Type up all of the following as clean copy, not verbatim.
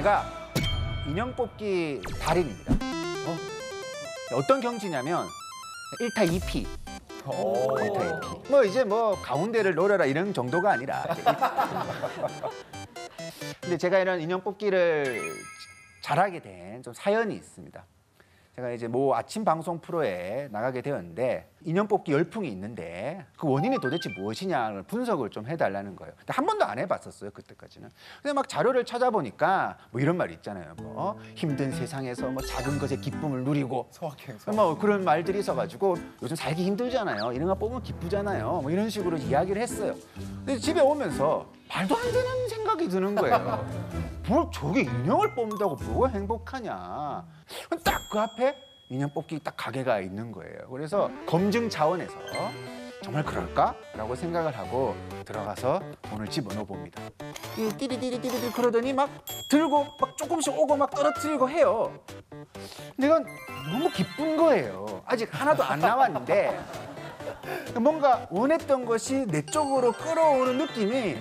제가 인형 뽑기 달인입니다. 어떤 경지냐면 1타 2피. 1타 2피. 뭐 이제 뭐 가운데를 노려라 이런 정도가 아니라. 근데 제가 이런 인형 뽑기를 잘하게 된 좀 사연이 있습니다. 제가 이제 뭐 아침 방송 프로에 나가게 되었는데 인형 뽑기 열풍이 있는데 그 원인이 도대체 무엇이냐를 분석을 좀 해달라는 거예요. 근데 한 번도 안 해봤었어요, 그때까지는. 근데 막 자료를 찾아보니까 뭐 이런 말 있잖아요. 뭐 힘든 세상에서 뭐 작은 것의 기쁨을 누리고 뭐 그런 말들이 있어가지고 요즘 살기 힘들잖아요. 이런 거 뽑으면 기쁘잖아요. 뭐 이런 식으로 이야기를 했어요. 근데 집에 오면서 말도 안 되는 생각이 드는 거예요. 뭘 저게 인형을 뽑는다고 뭐가 행복하냐. 딱 그 앞에 인형 뽑기 딱 가게가 있는 거예요. 그래서 검증 차원에서 정말 그럴까라고 생각을 하고 들어가서 돈을 집어넣어 봅니다. 이 띠리띠리띠리 그러더니 막 들고 막 조금씩 오고 막 떨어뜨리고 해요. 근데 이건 너무 기쁜 거예요. 아직 하나도 안 나왔는데 뭔가 원했던 것이 내 쪽으로 끌어오는 느낌이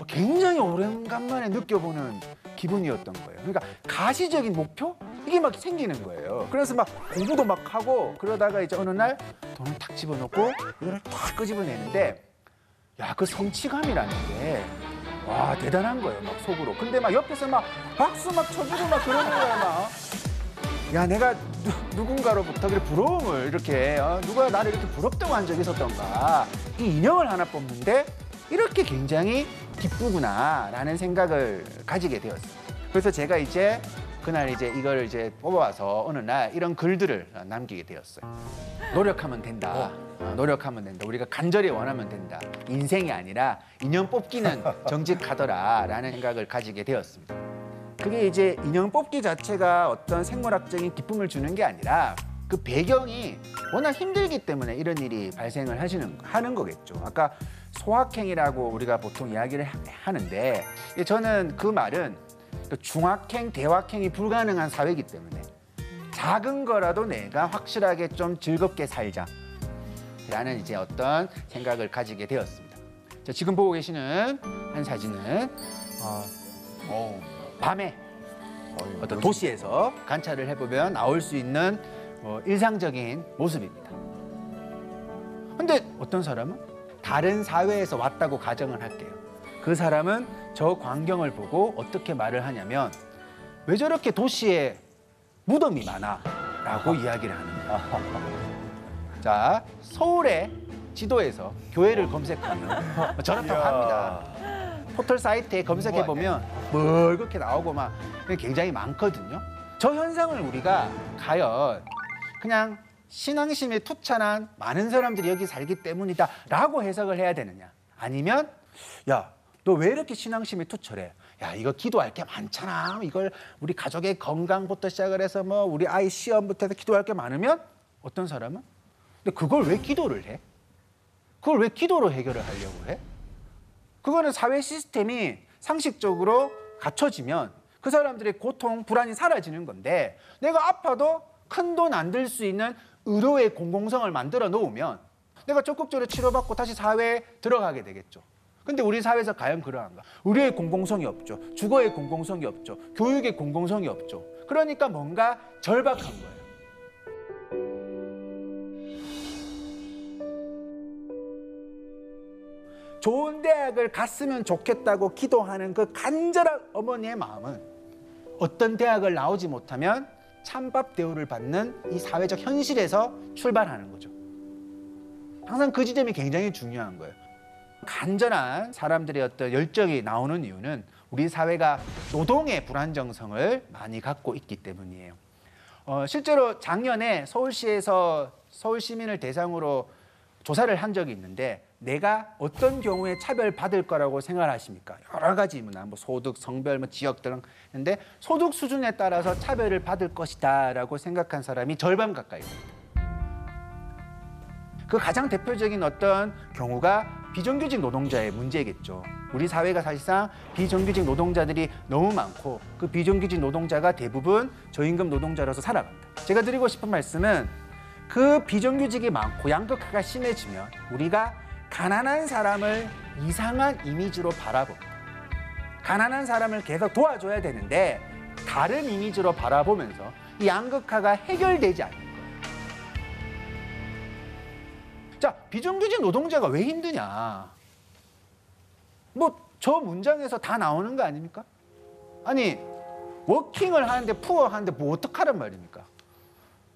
굉장히 오랜간만에 느껴보는 기분이었던 거예요. 그러니까 가시적인 목표? 이게 막 생기는 거예요. 그래서 막 공부도 막 하고 그러다가 이제 어느 날 돈을 탁 집어넣고 이거를 탁 끄집어내는데 야, 그 성취감이라는 게 와, 대단한 거예요. 막 속으로. 근데 막 옆에서 막 박수 막 쳐주고 막 그러는 거야, 막. 야, 내가 누군가로부터 그래 부러움을 이렇게 누가 나를 이렇게 부럽다고 한 적이 있었던가. 이 인형을 하나 뽑는데 이렇게 굉장히 기쁘구나라는 생각을 가지게 되었어요. 그래서 제가 이제 그날 이제 이걸 이제 뽑아와서 어느 날 이런 글들을 남기게 되었어요. 노력하면 된다. 노력하면 된다. 우리가 간절히 원하면 된다. 인생이 아니라 인형 뽑기는 정직하더라라는 생각을 가지게 되었습니다. 그게 이제 인형 뽑기 자체가 어떤 생물학적인 기쁨을 주는 게 아니라 그 배경이 워낙 힘들기 때문에 이런 일이 발생을 하는 거겠죠. 아까 소확행이라고 우리가 보통 이야기를 하는데 저는 그 말은 중확행, 대확행이 불가능한 사회이기 때문에 작은 거라도 내가 확실하게 좀 즐겁게 살자 라는 이제 어떤 생각을 가지게 되었습니다. 자, 지금 보고 계시는 한 사진은 밤에 어떤 도시에서 관찰을 해보면 나올 수 있는 일상적인 모습입니다. 근데 어떤 사람은 다른 사회에서 왔다고 가정을 할게요. 그 사람은 저 광경을 보고 어떻게 말을 하냐면 왜 저렇게 도시에 무덤이 많아? 라고 이야기를 하는 거예요. 자, 서울의 지도에서 교회를 검색하면 저렇다고 합니다. 포털 사이트에 검색해보면 뭘 그렇게 나오고 막 굉장히 많거든요. 저 현상을 우리가 과연 그냥 신앙심에 투철한 많은 사람들이 여기 살기 때문이다 라고 해석을 해야 되느냐, 아니면 야, 너 왜 이렇게 신앙심이 투철해? 야, 이거 기도할 게 많잖아. 이걸 우리 가족의 건강부터 시작을 해서 뭐 우리 아이 시험부터 해서 기도할 게 많으면 어떤 사람은 근데 그걸 왜 기도를 해? 그걸 왜 기도로 해결을 하려고 해? 그거는 사회 시스템이 상식적으로 갖춰지면 그 사람들의 고통, 불안이 사라지는 건데 내가 아파도 큰 돈 안 들 수 있는 의료의 공공성을 만들어 놓으면 내가 적극적으로 치료받고 다시 사회에 들어가게 되겠죠. 근데 우리 사회에서 과연 그러한가? 의료의 공공성이 없죠. 주거의 공공성이 없죠. 교육의 공공성이 없죠. 그러니까 뭔가 절박한 거예요. 좋은 대학을 갔으면 좋겠다고 기도하는 그 간절한 어머니의 마음은 어떤 대학을 나오지 못하면 찬밥 대우를 받는 이 사회적 현실에서 출발하는 거죠. 항상 그 지점이 굉장히 중요한 거예요. 간절한 사람들의 어떤 열정이 나오는 이유는 우리 사회가 노동의 불안정성을 많이 갖고 있기 때문이에요. 실제로 작년에 서울시에서 서울 시민을 대상으로 조사를 한 적이 있는데 내가 어떤 경우에 차별받을 거라고 생각을 하십니까? 여러 가지 뭐 소득, 성별, 지역 등 했는데 소득 수준에 따라서 차별을 받을 것이다 라고 생각한 사람이 절반 가까이 됩니다. 그 가장 대표적인 어떤 경우가 비정규직 노동자의 문제겠죠. 우리 사회가 사실상 비정규직 노동자들이 너무 많고 그 비정규직 노동자가 대부분 저임금 노동자로서 살아간다. 제가 드리고 싶은 말씀은 그 비정규직이 많고 양극화가 심해지면 우리가 가난한 사람을 이상한 이미지로 바라봅니다. 가난한 사람을 계속 도와줘야 되는데 다른 이미지로 바라보면서 이 양극화가 해결되지 않는 거예요. 자, 비정규직 노동자가 왜 힘드냐? 뭐 저 문장에서 다 나오는 거 아닙니까? 아니, 워킹을 하는데 푸어 하는데 뭐 어떡하란 말입니까?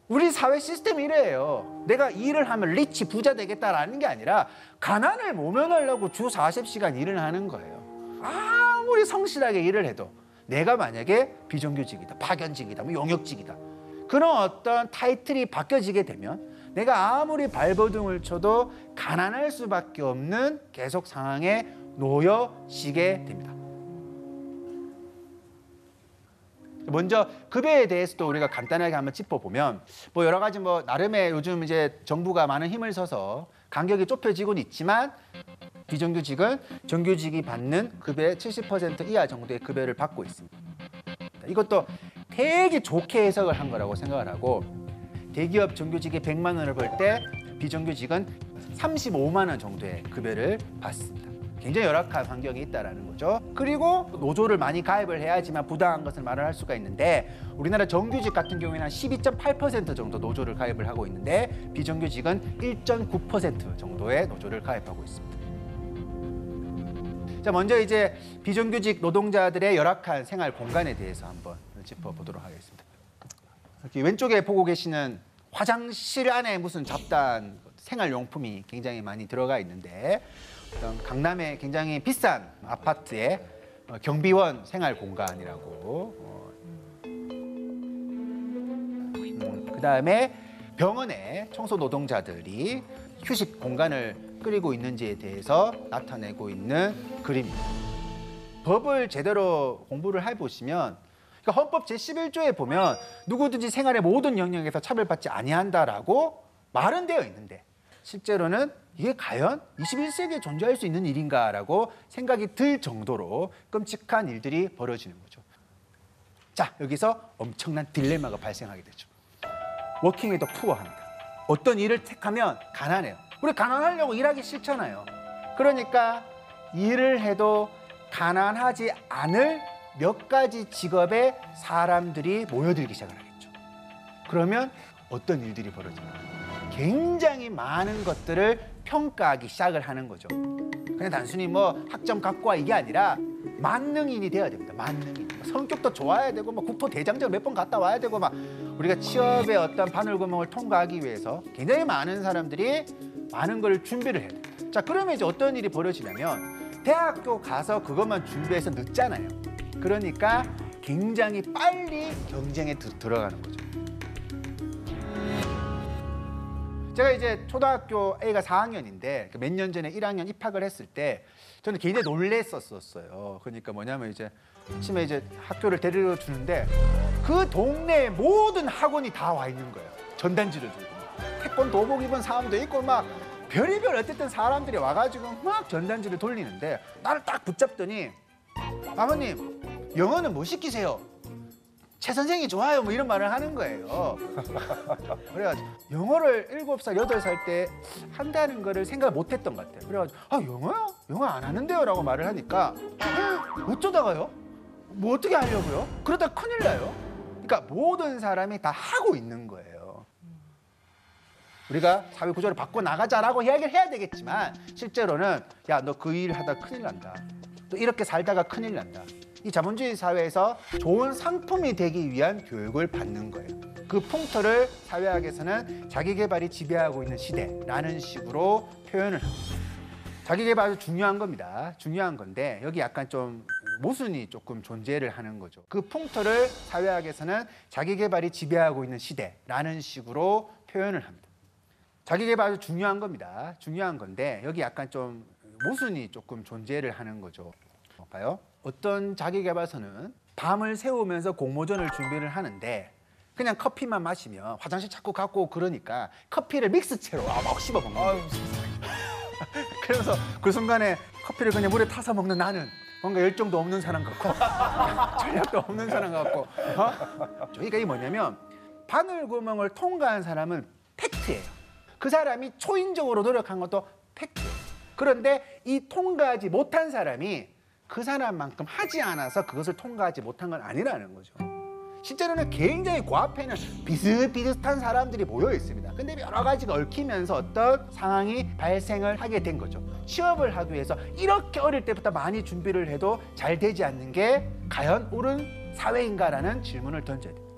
우리 사회 시스템이 이래요. 내가 일을 하면 리치 부자 되겠다라는 게 아니라 가난을 모면하려고 주 40시간 일을 하는 거예요. 아무리 성실하게 일을 해도 내가 만약에 비정규직이다, 파견직이다, 뭐 용역직이다, 그런 어떤 타이틀이 바뀌어지게 되면 내가 아무리 발버둥을 쳐도 가난할 수밖에 없는 계속 상황에 놓여지게 됩니다. 먼저 급여에 대해서도 우리가 간단하게 한번 짚어보면 뭐 여러 가지 뭐 나름의 요즘 이제 정부가 많은 힘을 써서 간격이 좁혀지고는 있지만 비정규직은 정규직이 받는 급여의 70% 이하 정도의 급여를 받고 있습니다. 이것도 되게 좋게 해석을 한 거라고 생각을 하고, 대기업 정규직이 100만 원을 벌 때 비정규직은 35만 원 정도의 급여를 받습니다. 굉장히 열악한 환경이 있다는 거죠. 그리고 노조를 많이 가입을 해야지만 부당한 것을 말을 할 수가 있는데, 우리나라 정규직 같은 경우에는 한 12.8% 정도 노조를 가입을 하고 있는데 비정규직은 1.9% 정도의 노조를 가입하고 있습니다. 자, 먼저 이제 비정규직 노동자들의 열악한 생활 공간에 대해서 한번 짚어보도록 하겠습니다. 이렇게 왼쪽에 보고 계시는 화장실 안에 무슨 잡다한 생활용품이 굉장히 많이 들어가 있는데, 어떤 강남의 굉장히 비싼 아파트의 경비원 생활 공간이라고. 그다음에 병원에 청소 노동자들이 휴식 공간을 꾸리고 있는지에 대해서 나타내고 있는 그림입니다. 법을 제대로 공부를 해보시면, 그러니까 헌법 제11조에 보면 누구든지 생활의 모든 영역에서 차별받지 아니한다라고 말은 되어 있는데, 실제로는 이게 과연 21세기에 존재할 수 있는 일인가라고 생각이 들 정도로 끔찍한 일들이 벌어지는 거죠. 자, 여기서 엄청난 딜레마가 발생하게 되죠. 워킹에도 푸어합니다. 어떤 일을 택하면 가난해요. 우리 가난하려고 일하기 싫잖아요. 그러니까 일을 해도 가난하지 않을 몇 가지 직업의 사람들이 모여들기 시작을 하겠죠. 그러면 어떤 일들이 벌어집니까? 굉장히 많은 것들을 평가하기 시작을 하는 거죠. 그냥 단순히 뭐 학점 갖고 와 이게 아니라 만능인이 돼야 됩니다. 만능인. 성격도 좋아야 되고 뭐 국토 대장정 몇 번 갔다 와야 되고 막 우리가 취업의 어떤 바늘구멍을 통과하기 위해서 굉장히 많은 사람들이 많은 걸 준비를 해야 됩니다. 자, 그러면 이제 어떤 일이 벌어지냐면 대학교 가서 그것만 준비해서 늦잖아요. 그러니까 굉장히 빨리 경쟁에 들어가는 거죠. 제가 이제 초등학교 A가 4학년인데 몇 년 전에 1학년 입학을 했을 때 저는 굉장히 놀랬었어요. 그러니까 뭐냐면 이제 아침에 이제 학교를 데리러 주는데 그 동네의 모든 학원이 다 와 있는 거예요. 전단지를 들고 태권도복 입은 사람도 있고 막 별의별 어쨌든 사람들이 와가지고 막 전단지를 돌리는데 나를 딱 붙잡더니 아버님 영어는 뭐 시키세요? 최 선생이 좋아요 뭐 이런 말을 하는 거예요. 그래가지고 영어를 7살, 8살 때 한다는 거를 생각을 못했던 것 같아요. 그래가지고 아 영어요? 영어 안 하는데요? 라고 말을 하니까 어쩌다가요? 뭐 어떻게 하려고요? 그러다 큰일 나요. 그러니까 모든 사람이 다 하고 있는 거예요. 우리가 사회 구조를 바꿔나가자라고 이야기를 해야 되겠지만 실제로는 야 너 그 일 하다 큰일 난다. 또 이렇게 살다가 큰일 난다. 이 자본주의 사회에서 좋은 상품이 되기 위한 교육을 받는 거예요. 그 풍토를 사회학에서는 자기계발이 지배하고 있는 시대라는 식으로 표현을 합니다. 자기계발 아주 중요한 겁니다. 중요한 건데 여기 약간 좀 모순이 조금 존재를 하는 거죠. 그 풍토를 사회학에서는 자기계발이 지배하고 있는 시대라는 식으로 표현을 합니다. 자기계발 아주 중요한 겁니다. 중요한 건데 여기 약간 좀 모순이 조금 존재를 하는 거죠. 볼까요? 어떤 자기계발서는 밤을 새우면서 공모전을 준비를 하는데 그냥 커피만 마시면 화장실 자꾸 갖고 그러니까 커피를 믹스채로 막 씹어 먹는 거예요. 그래서 그 순간에 커피를 그냥 물에 타서 먹는 나는 뭔가 열정도 없는 사람 같고 전략도 없는 사람 같고 저희가 이게 뭐냐면 바늘구멍을 통과한 사람은 팩트예요. 그 사람이 초인적으로 노력한 것도 팩트예요. 그런데 이 통과하지 못한 사람이 그 사람만큼 하지 않아서 그것을 통과하지 못한 건 아니라는 거죠. 실제로는 굉장히 그 앞에는 비슷비슷한 사람들이 모여 있습니다. 근데 여러 가지가 얽히면서 어떤 상황이 발생을 하게 된 거죠. 취업을 하기 위해서 이렇게 어릴 때부터 많이 준비를 해도 잘 되지 않는 게 과연 옳은 사회인가라는 질문을 던져야 됩니다.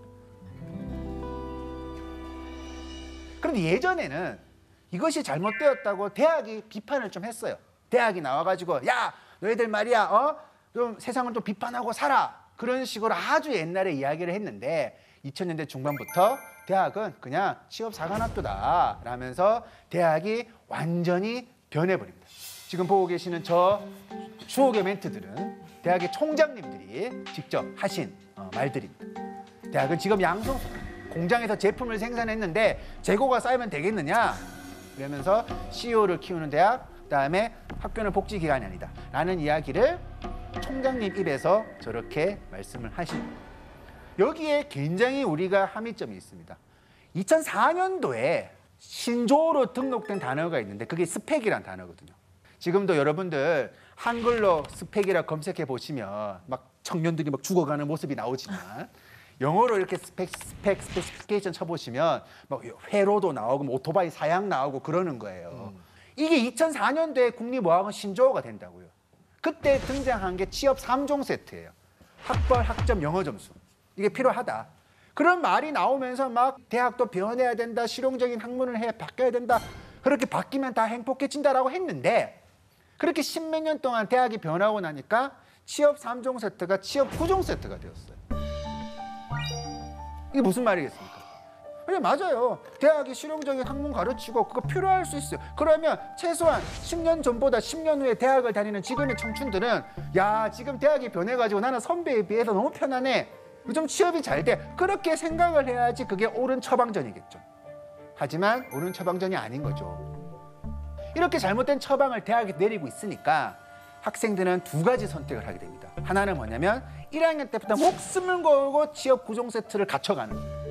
그런데 예전에는 이것이 잘못되었다고 대학이 비판을 좀 했어요. 대학이 나와가지고 야 너희들 말이야 좀 세상을 좀 비판하고 살아. 그런 식으로 아주 옛날에 이야기를 했는데 2000년대 중반부터 대학은 그냥 취업 사관학교다 라면서 대학이 완전히 변해버립니다. 지금 보고 계시는 저 추억의 멘트들은 대학의 총장님들이 직접 하신 말들입니다. 대학은 지금 양성 공장에서 제품을 생산했는데 재고가 쌓이면 되겠느냐 그러면서 CEO를 키우는 대학, 그다음에 학교는 복지기관이 아니다 라는 이야기를 총장님 입에서 저렇게 말씀을 하십니다. 여기에 굉장히 우리가 함의점이 있습니다. 2004년도에 신조어로 등록된 단어가 있는데 그게 스펙이란 단어거든요. 지금도 여러분들 한글로 스펙이라 검색해 보시면 막 청년들이 막 죽어가는 모습이 나오지만 영어로 이렇게 스페시피케이션 쳐보시면 막 회로도 나오고 오토바이 사양 나오고 그러는 거예요. 이게 2004년도에 국립어학원 신조어가 된다고요. 그때 등장한 게 취업 3종 세트예요. 학벌, 학점, 영어 점수. 이게 필요하다. 그런 말이 나오면서 막 대학도 변해야 된다. 실용적인 학문을 해 바뀌어야 된다. 그렇게 바뀌면 다 행복해진다라고 했는데 그렇게 십몇 년 동안 대학이 변하고 나니까 취업 3종 세트가 취업 9종 세트가 되었어요. 이게 무슨 말이겠습니까? 그래 맞아요. 대학이 실용적인 학문 가르치고 그거 필요할 수 있어요. 그러면 최소한 10년 전보다 10년 후에 대학을 다니는 지금의 청춘들은 야 지금 대학이 변해가지고 나는 선배에 비해서 너무 편하네. 요즘 취업이 잘 돼. 그렇게 생각을 해야지 그게 옳은 처방전이겠죠. 하지만 옳은 처방전이 아닌 거죠. 이렇게 잘못된 처방을 대학이 내리고 있으니까 학생들은 두 가지 선택을 하게 됩니다. 하나는 뭐냐면 1학년 때부터 목숨을 걸고 취업 9종 세트를 갖춰가는 거예요.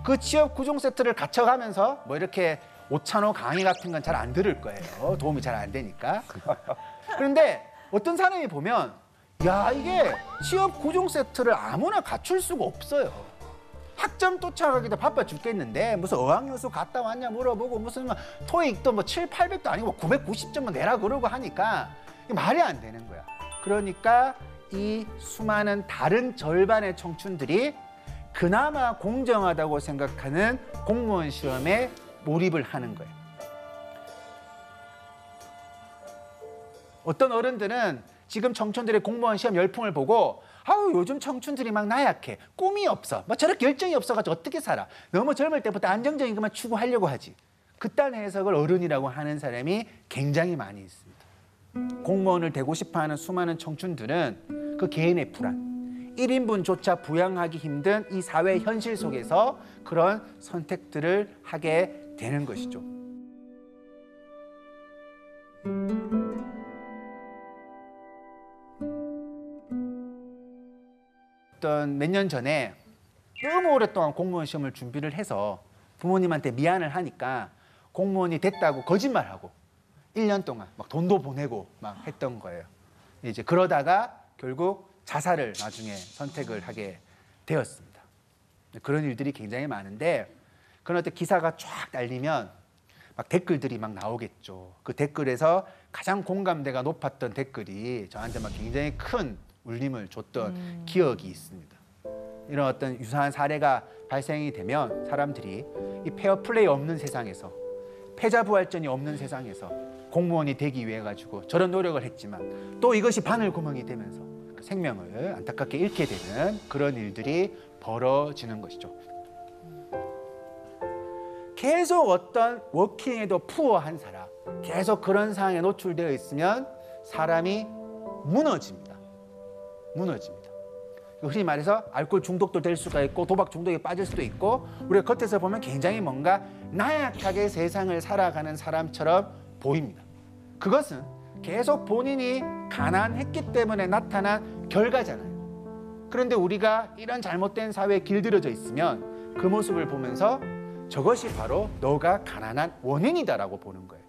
그 취업 9종 세트를 갖춰가면서 뭐 이렇게 오찬호 강의 같은 건 잘 안 들을 거예요. 도움이 잘 안 되니까. 그런데 어떤 사람이 보면 야 이게 취업 9종 세트를 아무나 갖출 수가 없어요. 학점 쫓아가기도 바빠 죽겠는데 무슨 어학연수 갔다 왔냐 물어보고 무슨 토익도 뭐 7, 800도 아니고 990점만 내라 그러고 하니까 말이 안 되는 거야. 그러니까 이 수많은 다른 절반의 청춘들이 그나마 공정하다고 생각하는 공무원 시험에 몰입을 하는 거예요. 어떤 어른들은 지금 청춘들의 공무원 시험 열풍을 보고 아우 요즘 청춘들이 막 나약해. 꿈이 없어. 뭐 저렇게 열정이 없어가지고 어떻게 살아. 너무 젊을 때부터 안정적인 것만 추구하려고 하지. 그딴 해석을 어른이라고 하는 사람이 굉장히 많이 있습니다. 공무원을 되고 싶어하는 수많은 청춘들은 그 개인의 불안, 1인분조차 부양하기 힘든 이 사회 현실 속에서 그런 선택들을 하게 되는 것이죠. 어떤 몇 년 전에 너무 오랫동안 공무원 시험을 준비를 해서 부모님한테 미안을 하니까 공무원이 됐다고 거짓말하고 1년 동안 막 돈도 보내고 막 했던 거예요. 이제 그러다가 결국 자살을 나중에 선택을 하게 되었습니다. 그런 일들이 굉장히 많은데 그런 어떤 기사가 쫙 날리면 막 댓글들이 막 나오겠죠. 그 댓글에서 가장 공감대가 높았던 댓글이 저한테 막 굉장히 큰 울림을 줬던 기억이 있습니다. 이런 어떤 유사한 사례가 발생이 되면 사람들이 이 페어플레이 없는 세상에서 패자부활전이 없는 세상에서 공무원이 되기 위해 가지고 저런 노력을 했지만 또 이것이 바늘구멍이 되면서 생명을 안타깝게 잃게 되는 그런 일들이 벌어지는 것이죠. 계속 어떤 워킹에도 푸어한 사람, 계속 그런 상황에 노출되어 있으면 사람이 무너집니다. 흔히 말해서 알코올 중독도 될 수가 있고 도박 중독에 빠질 수도 있고 우리가 겉에서 보면 굉장히 뭔가 나약하게 세상을 살아가는 사람처럼 보입니다. 그것은 계속 본인이 가난했기 때문에 나타난 결과잖아요. 그런데 우리가 이런 잘못된 사회에 길들여져 있으면 그 모습을 보면서 저것이 바로 너가 가난한 원인이다라고 보는 거예요.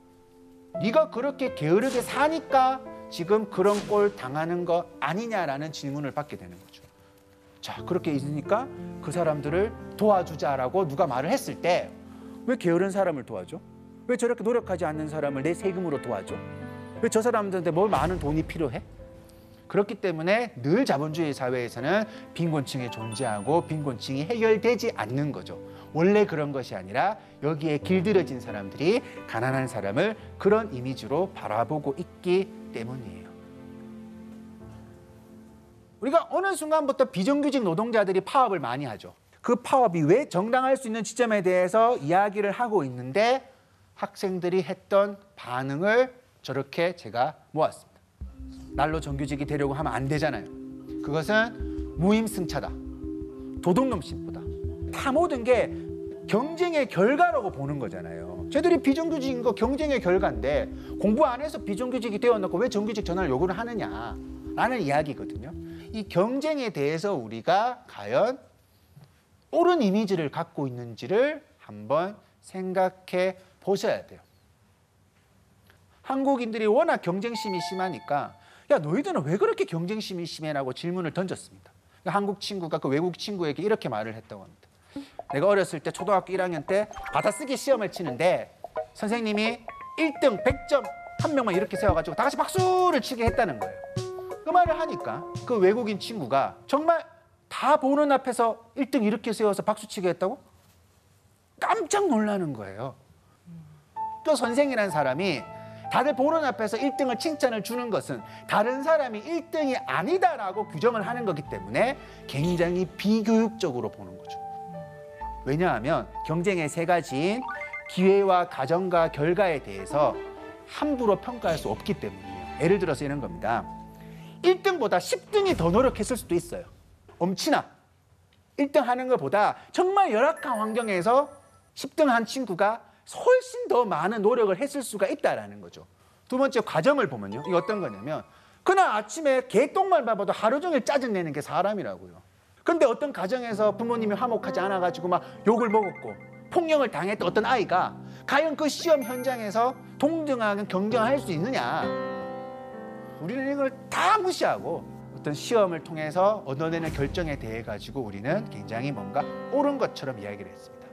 네가 그렇게 게으르게 사니까 지금 그런 꼴 당하는 거 아니냐라는 질문을 받게 되는 거죠. 자, 그렇게 있으니까 그 사람들을 도와주자라고 누가 말을 했을 때 왜 게으른 사람을 도와줘? 왜 저렇게 노력하지 않는 사람을 내 세금으로 도와줘? 왜 저 사람들한테 뭘 많은 돈이 필요해? 그렇기 때문에 늘 자본주의 사회에서는 빈곤층이 존재하고 빈곤층이 해결되지 않는 거죠. 원래 그런 것이 아니라 여기에 길들여진 사람들이 가난한 사람을 그런 이미지로 바라보고 있기 때문이에요. 우리가 어느 순간부터 비정규직 노동자들이 파업을 많이 하죠. 그 파업이 왜 정당할 수 있는 지점에 대해서 이야기를 하고 있는데 학생들이 했던 반응을 저렇게 제가 모았습니다. 날로 정규직이 되려고 하면 안 되잖아요. 그것은 무임승차다. 도둑놈 심보다. 다 모든 게 경쟁의 결과라고 보는 거잖아요. 쟤들이 비정규직인 거 경쟁의 결과인데 공부 안 해서 비정규직이 되어놓고 왜 정규직 전환을 요구를 하느냐라는 이야기거든요. 이 경쟁에 대해서 우리가 과연 옳은 이미지를 갖고 있는지를 한번 생각해 보셔야 돼요. 한국인들이 워낙 경쟁심이 심하니까 야, 너희들은 왜 그렇게 경쟁심이 심해라고 질문을 던졌습니다. 한국 친구가 그 외국 친구에게 이렇게 말을 했다고 합니다. 내가 어렸을 때 초등학교 1학년 때 받아쓰기 시험을 치는데 선생님이 1등 100점 한 명만 이렇게 세워가지고 다 같이 박수를 치게 했다는 거예요. 그 말을 하니까 그 외국인 친구가 정말 다 보는 앞에서 1등 이렇게 세워서 박수 치게 했다고? 깜짝 놀라는 거예요. 또 선생이라는 사람이 다들 보는 앞에서 1등을 칭찬을 주는 것은 다른 사람이 1등이 아니다라고 규정을 하는 거기 때문에 굉장히 비교육적으로 보는 거죠. 왜냐하면 경쟁의 세 가지인 기회와 과정과 결과에 대해서 함부로 평가할 수 없기 때문이에요. 예를 들어서 이런 겁니다. 1등보다 10등이 더 노력했을 수도 있어요. 엄친아 1등 하는 것보다 정말 열악한 환경에서 10등 한 친구가 훨씬 더 많은 노력을 했을 수가 있다는 거죠. 두 번째 과정을 보면요. 이게 어떤 거냐면 그날 아침에 개똥만 봐도 하루 종일 짜증내는 게 사람이라고요. 그런데 어떤 가정에서 부모님이 화목하지 않아가지고 막 욕을 먹었고 폭력을 당했던 어떤 아이가 과연 그 시험 현장에서 동등하게 경쟁할 수 있느냐. 우리는 이걸 다 무시하고 어떤 시험을 통해서 얻어내는 결정에 대해 가지고 우리는 굉장히 뭔가 옳은 것처럼 이야기를 했습니다.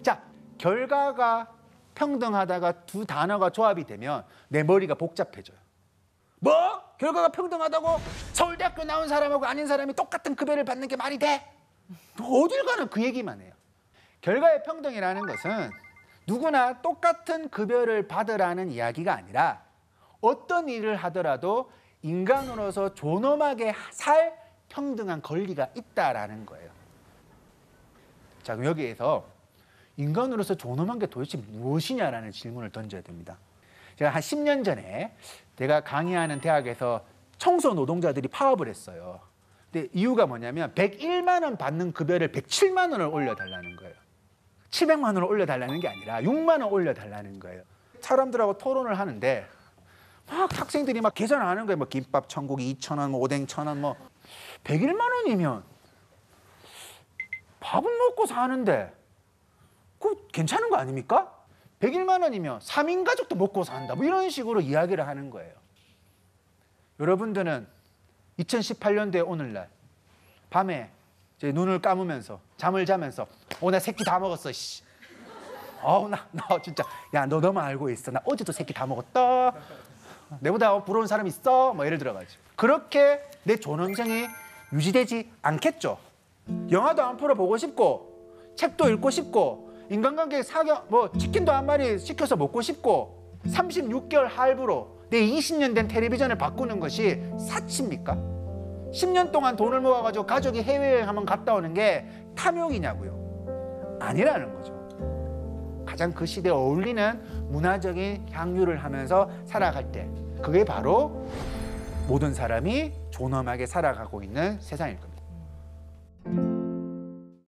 자, 결과가 평등하다가 두 단어가 조합이 되면 내 머리가 복잡해져요. 뭐? 결과가 평등하다고 서울대학교 나온 사람하고 아닌 사람이 똑같은 급여를 받는 게 말이 돼? 어딜 가나 그 얘기만 해요. 결과의 평등이라는 것은 누구나 똑같은 급여를 받으라는 이야기가 아니라 어떤 일을 하더라도 인간으로서 존엄하게 살 평등한 권리가 있다라는 거예요. 자, 그럼 여기에서 인간으로서 존엄한 게 도대체 무엇이냐라는 질문을 던져야 됩니다. 제가 한 10년 전에 제가 강의하는 대학에서 청소 노동자들이 파업을 했어요. 근데 이유가 뭐냐면 101만 원 받는 급여를 107만 원을 올려달라는 거예요. 700만 원을 올려달라는 게 아니라 6만 원 올려달라는 거예요. 사람들하고 토론을 하는데 막 학생들이 막 계산하는 거예요. 뭐 김밥 천국이 2,000원, 뭐 오뎅 1,000원, 뭐 101만 원이면 밥은 먹고 사는데 그거 괜찮은 거 아닙니까? 101만 원이면 3인 가족도 먹고 산다. 뭐 이런 식으로 이야기를 하는 거예요. 여러분들은 2018년도에 오늘날 밤에 이제 눈을 감으면서 잠을 자면서 나 새끼 다 먹었어. 씨. 나 진짜 야, 너 너무 알고 있어. 나 어제도 새끼 다 먹었다. 내보다 부러운 사람 있어? 뭐 예를 들어가지고 그렇게 내 존엄성이 유지되지 않겠죠. 영화도 한 프로 보고 싶고 책도 읽고 싶고 인간관계 뭐 치킨도 한 마리 시켜서 먹고 싶고 36개월 할부로 내 20년 된 텔레비전을 바꾸는 것이 사치입니까? 10년 동안 돈을 모아가지고 가족이 해외여행 한번 갔다 오는 게 탐욕이냐고요? 아니라는 거죠. 가장 그 시대에 어울리는 문화적인 향유를 하면서 살아갈 때 그게 바로 모든 사람이 존엄하게 살아가고 있는 세상일 겁니다.